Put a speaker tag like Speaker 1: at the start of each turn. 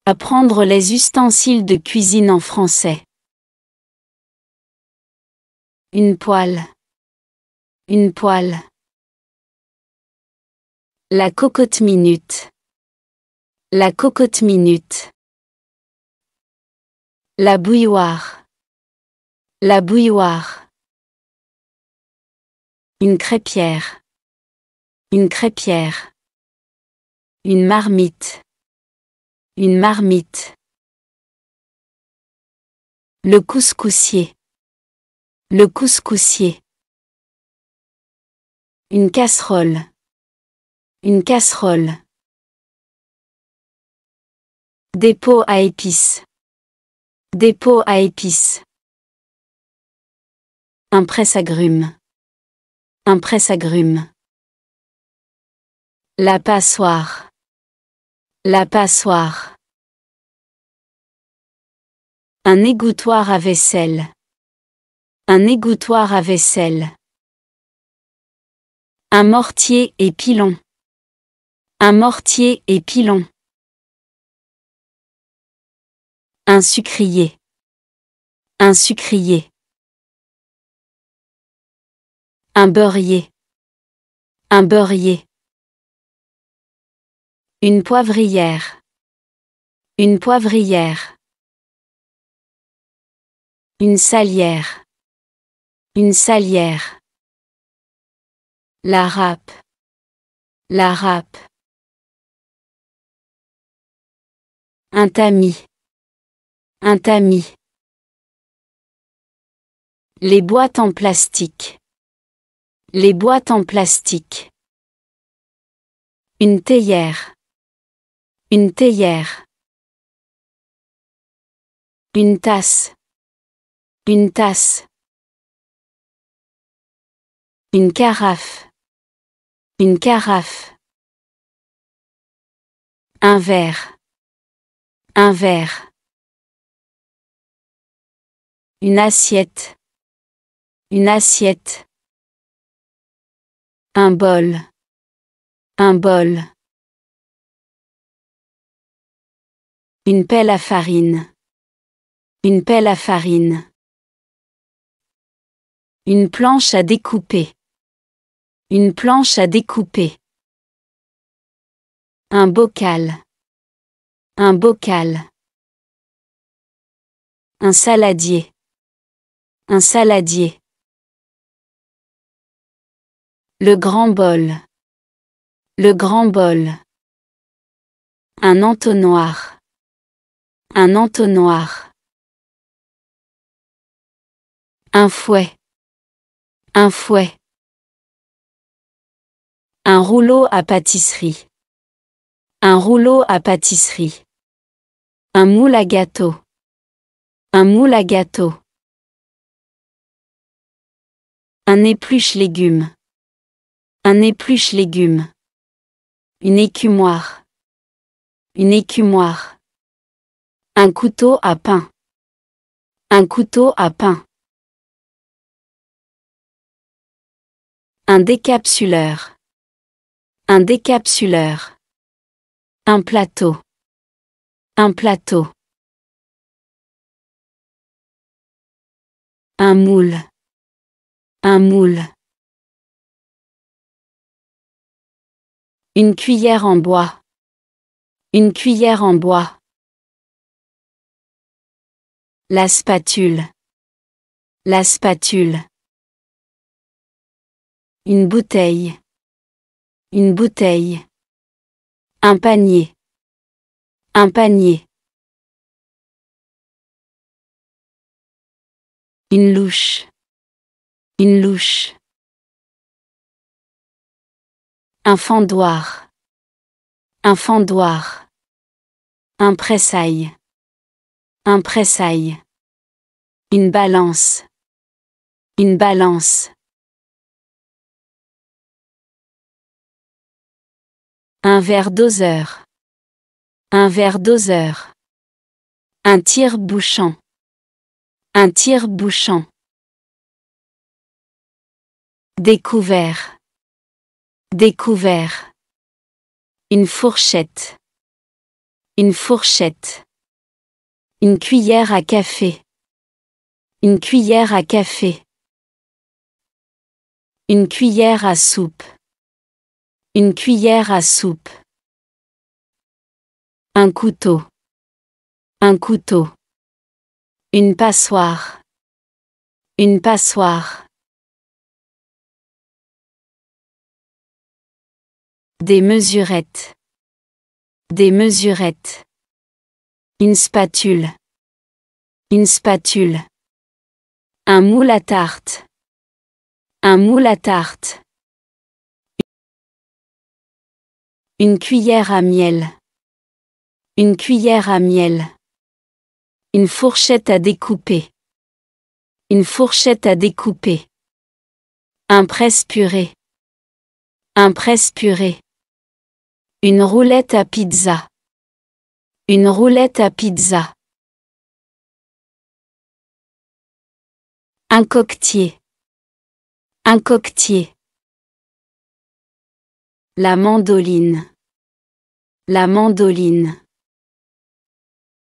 Speaker 1: Apprendre les ustensiles de cuisine en français. Une poêle. Une poêle. La cocotte minute. La cocotte minute. La bouilloire. La bouilloire. Une crêpière. Une crêpière. Une marmite. Une marmite. Le couscoussier. Le couscoussier. Une casserole. Une casserole. Dépôt à épices. Dépôt à épices. Un presse-agrumes. Un presse-agrumes. La passoire. La passoire. Un égouttoir à vaisselle. Un égouttoir à vaisselle. Un mortier et pilon. Un mortier et pilon. Un sucrier. Un sucrier. Un beurrier. Un beurrier. Une poivrière. Une poivrière. Une salière. Une salière. La râpe. La râpe. Un tamis. Un tamis. Les boîtes en plastique. Les boîtes en plastique. Une théière. Une théière. Une tasse. Une tasse. Une carafe. Une carafe. Un verre. Un verre. Une assiette. Une assiette. Un bol. Un bol. Une pelle à farine. Une pelle à farine. Une planche à découper. Une planche à découper. Un bocal. Un bocal. Un saladier. Un saladier. Le grand bol. Le grand bol. Un entonnoir. Un entonnoir. Un fouet. Un fouet. Un rouleau à pâtisserie. Un rouleau à pâtisserie. Un moule à gâteau. Un moule à gâteau. Un épluche-légumes. Un épluche-légumes. Une écumoire. Une écumoire. Un couteau à pain. Un couteau à pain. Un décapsuleur. Un décapsuleur. Un plateau. Un plateau. Un moule. Un moule. Une cuillère en bois. Une cuillère en bois. La spatule. La spatule. Une bouteille. Une bouteille. Un panier. Un panier. Une louche. Une louche. Un fendoir. Un fendoir. Un pressail. Un pressail. Une balance. Une balance. Un verre doseur. Un verre doseur. Un tire-bouchon. Un tire-bouchon. Découvert. Découvert. Une fourchette. Une fourchette. Une cuillère à café. Une cuillère à café. Une cuillère à soupe. Une cuillère à soupe. Un couteau. Un couteau. Une passoire. Une passoire. Des mesurettes. Des mesurettes. Une spatule. Une spatule. Un moule à tarte. Un moule à tarte. Une cuillère à miel. Une cuillère à miel. Une fourchette à découper. Une fourchette à découper. Un presse-purée. Un presse-purée. Une roulette à pizza. Une roulette à pizza. Un coquetier. Un coquetier. La mandoline. La mandoline.